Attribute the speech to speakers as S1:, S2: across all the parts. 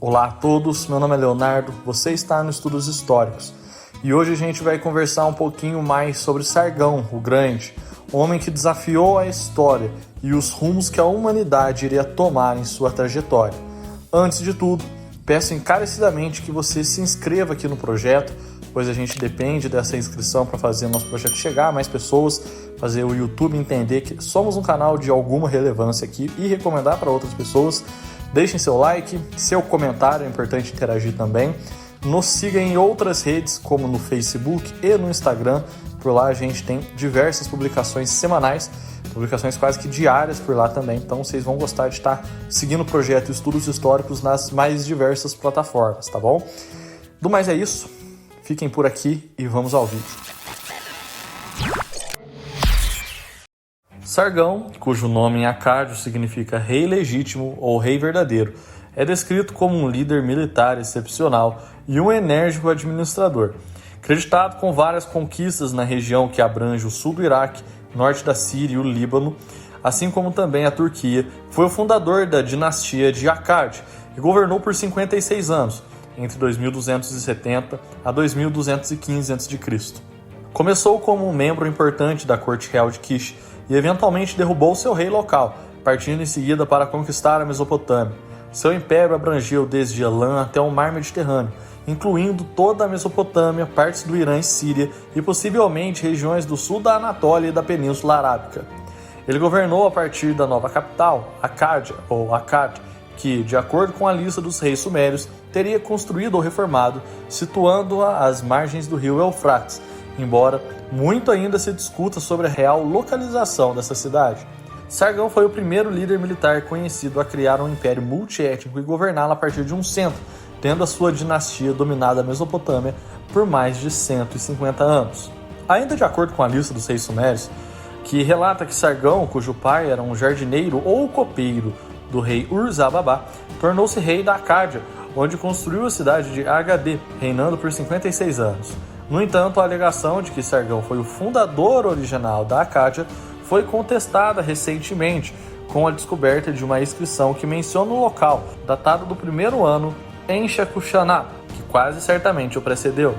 S1: Olá a todos, meu nome é Leonardo, você está no Estudos Históricos e hoje a gente vai conversar um pouquinho mais sobre Sargão, o Grande, homem que desafiou a história e os rumos que a humanidade iria tomar em sua trajetória. Antes de tudo, peço encarecidamente que você se inscreva aqui no projeto, pois a gente depende dessa inscrição para fazer o nosso projeto chegar a mais pessoas, fazer o YouTube entender que somos um canal de alguma relevância aqui e recomendar para outras pessoas. Deixem seu like, seu comentário, é importante interagir também. Nos siga em outras redes, como no Facebook e no Instagram. Por lá a gente tem diversas publicações semanais, publicações quase que diárias por lá também. Então vocês vão gostar de estar seguindo o projeto Estudos Históricos nas mais diversas plataformas, tá bom? Do mais é isso, fiquem por aqui e vamos ao vídeo. Sargão, cujo nome em acádio significa rei legítimo ou rei verdadeiro, é descrito como um líder militar excepcional e um enérgico administrador. Acreditado com várias conquistas na região que abrange o sul do Iraque, norte da Síria e o Líbano, assim como também a Turquia, foi o fundador da dinastia de Akkad e governou por 56 anos, entre 2270 a 2215 a.C. Começou como um membro importante da corte real de Kish e eventualmente derrubou seu rei local, partindo em seguida para conquistar a Mesopotâmia. Seu império abrangeu desde Elam até o mar Mediterrâneo, incluindo toda a Mesopotâmia, partes do Irã e Síria e possivelmente regiões do sul da Anatólia e da Península Arábica. Ele governou a partir da nova capital, Acádia ou Akkad, que, de acordo com a lista dos reis sumérios, teria construído ou reformado, situando-a às margens do rio Eufrates, embora muito ainda se discuta sobre a real localização dessa cidade. Sargão foi o primeiro líder militar conhecido a criar um império multiétnico e governá-lo a partir de um centro, tendo a sua dinastia dominado a Mesopotâmia por mais de 150 anos. Ainda de acordo com a lista dos reis sumérios, que relata que Sargão, cujo pai era um jardineiro ou copeiro do rei Ur-Zababá, tornou-se rei da Acádia, onde construiu a cidade de Agadir, reinando por 56 anos. No entanto, a alegação de que Sargão foi o fundador original da Acádia foi contestada recentemente com a descoberta de uma inscrição que menciona o local, datado do primeiro ano em Shekushana, que quase certamente o precedeu.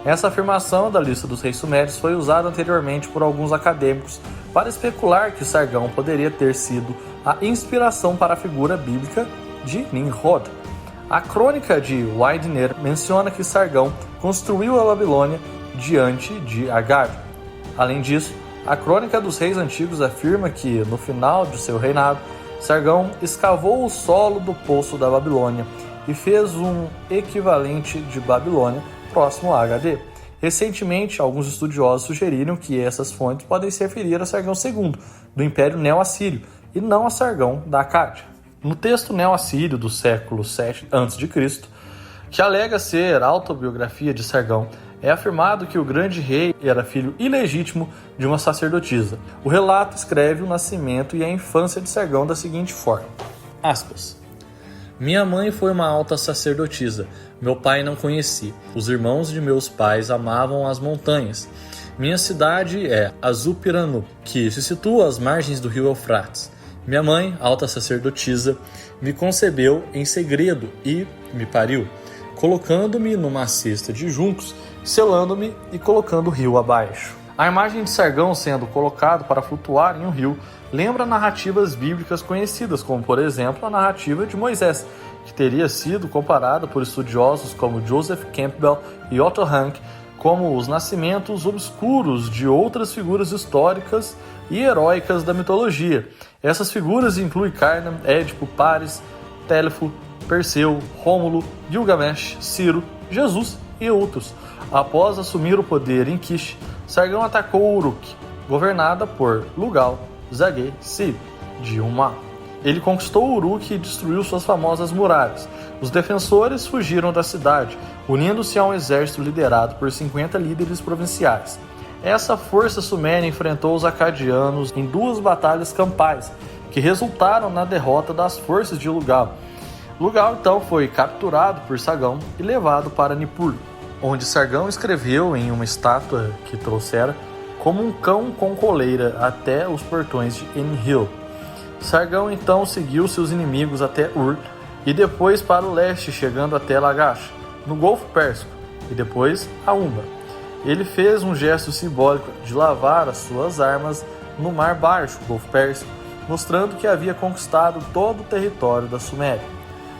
S1: Essa afirmação da lista dos reis sumérios foi usada anteriormente por alguns acadêmicos para especular que Sargão poderia ter sido a inspiração para a figura bíblica de Nimrod. A crônica de Widener menciona que Sargão construiu a Babilônia diante de Agar. Além disso, a crônica dos reis antigos afirma que, no final de seu reinado, Sargão escavou o solo do poço da Babilônia e fez um equivalente de Babilônia próximo a HD. Recentemente, alguns estudiosos sugeriram que essas fontes podem se referir a Sargão II, do Império Neo-Assírio, e não a Sargão da Acádia. No texto neo-assírio do século VII a.C., que alega ser a autobiografia de Sargão, é afirmado que o grande rei era filho ilegítimo de uma sacerdotisa. O relato escreve o nascimento e a infância de Sargão da seguinte forma, aspas, minha mãe foi uma alta sacerdotisa, meu pai não conheci. Os irmãos de meus pais amavam as montanhas. Minha cidade é Azupiranu, que se situa às margens do rio Eufrates. Minha mãe, alta sacerdotisa, me concebeu em segredo e me pariu, colocando-me numa cesta de juncos, selando-me e colocando o rio abaixo. A imagem de Sargão sendo colocado para flutuar em um rio lembra narrativas bíblicas conhecidas, como por exemplo a narrativa de Moisés, que teria sido comparada por estudiosos como Joseph Campbell e Otto Rank como os nascimentos obscuros de outras figuras históricas e heróicas da mitologia. Essas figuras incluem Carnam, Édipo, Paris, Télepo, Perseu, Rômulo, Gilgamesh, Ciro, Jesus e outros. Após assumir o poder em Kish, Sargão atacou Uruk, governada por Lugal-Zagai-Sib, de Umma. Ele conquistou Uruk e destruiu suas famosas muralhas. Os defensores fugiram da cidade, unindo-se a um exército liderado por 50 líderes provinciais. Essa força suméria enfrentou os acadianos em duas batalhas campais, que resultaram na derrota das forças de Lugal. Lugal então foi capturado por Sargão e levado para Nippur, onde Sargão escreveu em uma estátua que trouxera como um cão com coleira até os portões de Enlil. Sargão então seguiu seus inimigos até Ur e depois para o leste, chegando até Lagash, no Golfo Pérsico, e depois a Umma. Ele fez um gesto simbólico de lavar as suas armas no Mar Baixo, Golfo Pérsico, mostrando que havia conquistado todo o território da Suméria.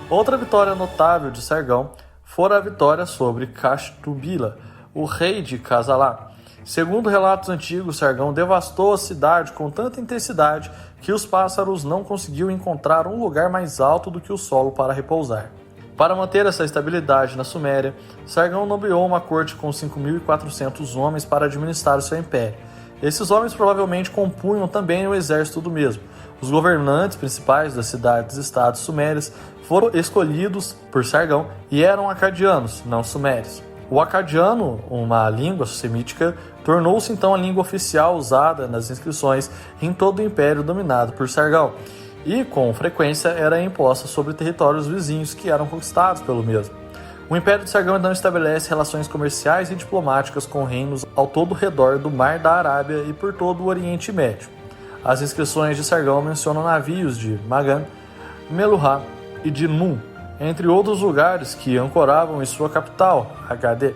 S1: Outra vitória notável de Sargão fora a vitória sobre Kashtubila, o rei de Kasalá. Segundo relatos antigos, Sargão devastou a cidade com tanta intensidade que os pássaros não conseguiam encontrar um lugar mais alto do que o solo para repousar. Para manter essa estabilidade na Suméria, Sargão nomeou uma corte com 5.400 homens para administrar o seu império. Esses homens provavelmente compunham também o exército do mesmo. Os governantes principais das cidades-estados sumérias foram escolhidos por Sargão e eram acadianos, não sumérios. O acadiano, uma língua semítica, tornou-se então a língua oficial usada nas inscrições em todo o império dominado por Sargão, e com frequência era imposta sobre territórios vizinhos que eram conquistados pelo mesmo. O Império de Sargão então estabelece relações comerciais e diplomáticas com reinos ao todo o redor do Mar da Arábia e por todo o Oriente Médio. As inscrições de Sargão mencionam navios de Magan, Meluhá e de Nun, entre outros lugares que ancoravam em sua capital, Agade.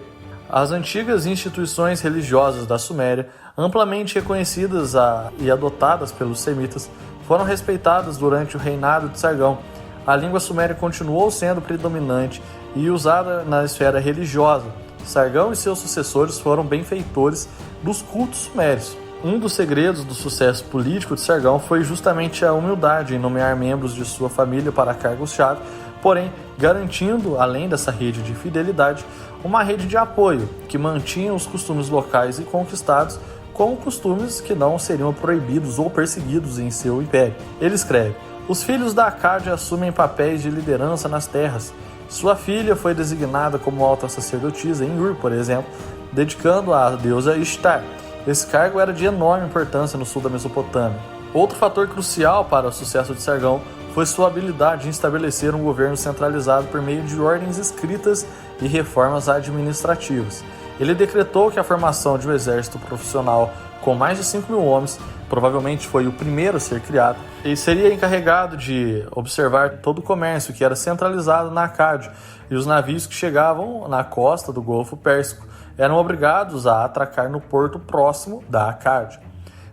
S1: As antigas instituições religiosas da Suméria, amplamente reconhecidas e adotadas pelos semitas, foram respeitadas durante o reinado de Sargão. A língua suméria continuou sendo predominante e usada na esfera religiosa. Sargão e seus sucessores foram benfeitores dos cultos sumérios. Um dos segredos do sucesso político de Sargão foi justamente a humildade em nomear membros de sua família para cargos-chave, porém garantindo, além dessa rede de fidelidade, uma rede de apoio que mantinha os costumes locais e conquistados como costumes que não seriam proibidos ou perseguidos em seu império. Ele escreve: os filhos da Acádia assumem papéis de liderança nas terras. Sua filha foi designada como alta sacerdotisa em Ur, por exemplo, dedicando à deusa Ishtar. Esse cargo era de enorme importância no sul da Mesopotâmia. Outro fator crucial para o sucesso de Sargão foi sua habilidade em estabelecer um governo centralizado por meio de ordens escritas e reformas administrativas. Ele decretou que a formação de um exército profissional com mais de 5.000 homens, provavelmente foi o primeiro a ser criado, e seria encarregado de observar todo o comércio que era centralizado na Acádia, e os navios que chegavam na costa do Golfo Pérsico eram obrigados a atracar no porto próximo da Acádia.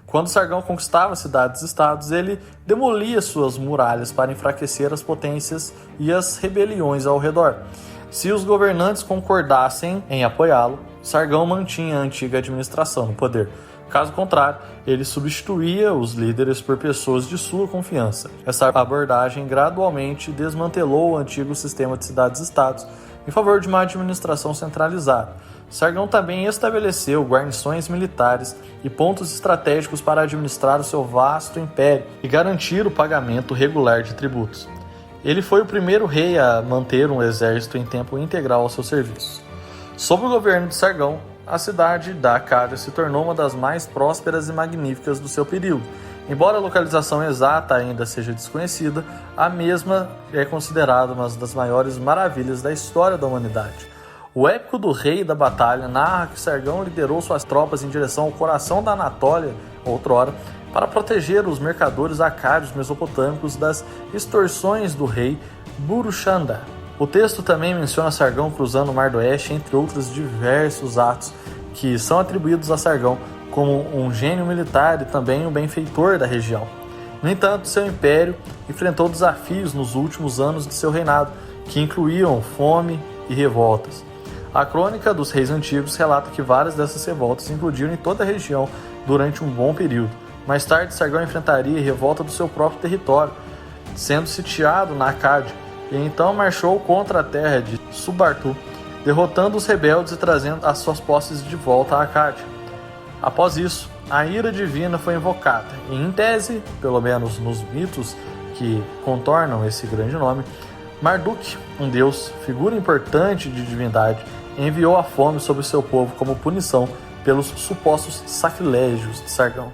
S1: Quando Sargão conquistava cidades-estados, ele demolia suas muralhas para enfraquecer as potências e as rebeliões ao redor. Se os governantes concordassem em apoiá-lo, Sargão mantinha a antiga administração no poder. Caso contrário, ele substituía os líderes por pessoas de sua confiança. Essa abordagem gradualmente desmantelou o antigo sistema de cidades-estados em favor de uma administração centralizada. Sargão também estabeleceu guarnições militares e pontos estratégicos para administrar o seu vasto império e garantir o pagamento regular de tributos. Ele foi o primeiro rei a manter um exército em tempo integral ao seu serviço. Sob o governo de Sargão, a cidade da Acádia se tornou uma das mais prósperas e magníficas do seu período. Embora a localização exata ainda seja desconhecida, a mesma é considerada uma das maiores maravilhas da história da humanidade. O épico do Rei da Batalha narra que Sargão liderou suas tropas em direção ao coração da Anatólia, outrora, para proteger os mercadores acádios mesopotâmicos das extorsões do rei Burushanda. O texto também menciona Sargão cruzando o Mar do Oeste, entre outros diversos atos que são atribuídos a Sargão como um gênio militar e também um benfeitor da região. No entanto, seu império enfrentou desafios nos últimos anos de seu reinado, que incluíam fome e revoltas. A crônica dos reis antigos relata que várias dessas revoltas implodiram em toda a região durante um bom período. Mais tarde, Sargão enfrentaria a revolta do seu próprio território, sendo sitiado na Acádia, e então marchou contra a terra de Subartu, derrotando os rebeldes e trazendo as suas posses de volta à Acádia. Após isso, a ira divina foi invocada, e em tese, pelo menos nos mitos que contornam esse grande nome, Marduk, um deus, figura importante de divindade, enviou a fome sobre seu povo como punição pelos supostos sacrilégios de Sargão.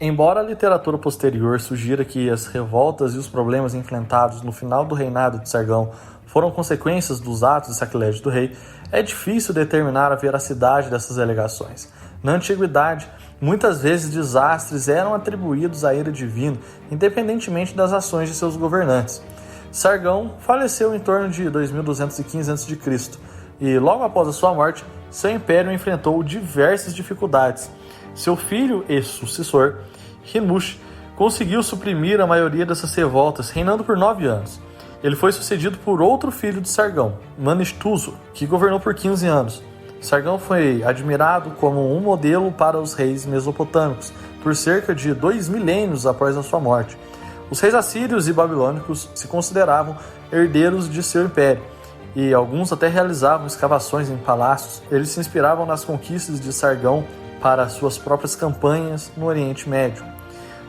S1: Embora a literatura posterior sugira que as revoltas e os problemas enfrentados no final do reinado de Sargão foram consequências dos atos de sacrilégio do rei, é difícil determinar a veracidade dessas alegações. Na antiguidade, muitas vezes desastres eram atribuídos à ira divina, independentemente das ações de seus governantes. Sargão faleceu em torno de 2215 a.C. e logo após a sua morte, seu império enfrentou diversas dificuldades. Seu filho e sucessor, Himush, conseguiu suprimir a maioria dessas revoltas, reinando por 9 anos. Ele foi sucedido por outro filho de Sargão, Manishtuso, que governou por 15 anos. Sargão foi admirado como um modelo para os reis mesopotâmicos por cerca de 2 milênios após a sua morte. Os reis assírios e babilônicos se consideravam herdeiros de seu império, e alguns até realizavam escavações em palácios. Eles se inspiravam nas conquistas de Sargão para suas próprias campanhas no Oriente Médio.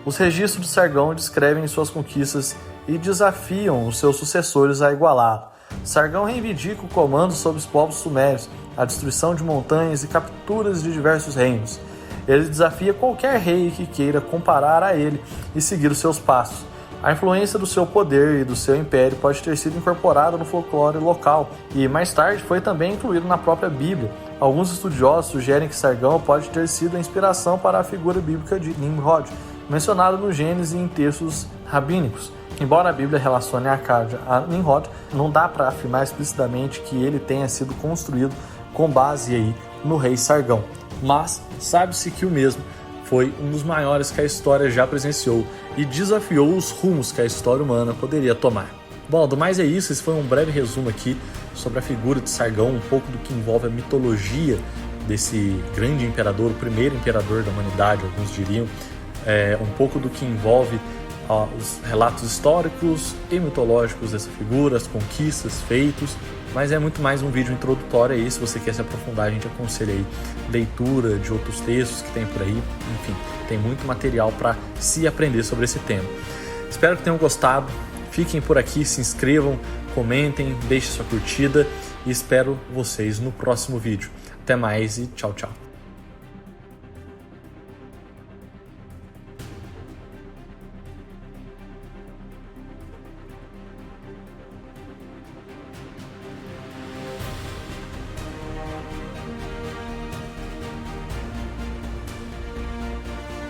S1: Os registros de Sargão descrevem suas conquistas e desafiam os seus sucessores a igualá-lo. Sargão reivindica o comando sobre os povos sumérios, a destruição de montanhas e capturas de diversos reinos. Ele desafia qualquer rei que queira comparar a ele e seguir os seus passos. A influência do seu poder e do seu império pode ter sido incorporada no folclore local e, mais tarde, foi também incluído na própria Bíblia. Alguns estudiosos sugerem que Sargão pode ter sido a inspiração para a figura bíblica de Nimrod, mencionada no Gênesis e em textos rabínicos. Embora a Bíblia relacione Akkad a Nimrod, não dá para afirmar explicitamente que ele tenha sido construído com base aí no rei Sargão, mas sabe-se que o mesmo foi um dos maiores que a história já presenciou e desafiou os rumos que a história humana poderia tomar. Bom, do mais é isso, esse foi um breve resumo aqui sobre a figura de Sargão, um pouco do que envolve a mitologia desse grande imperador, o primeiro imperador da humanidade, alguns diriam, um pouco do que envolve os relatos históricos e mitológicos dessa figura, as conquistas, feitos, mas é muito mais um vídeo introdutório aí. Se você quer se aprofundar, a gente aconselha aí leitura de outros textos que tem por aí. Enfim, tem muito material para se aprender sobre esse tema. Espero que tenham gostado. Fiquem por aqui, se inscrevam, comentem, deixem sua curtida e espero vocês no próximo vídeo. Até mais e tchau, tchau.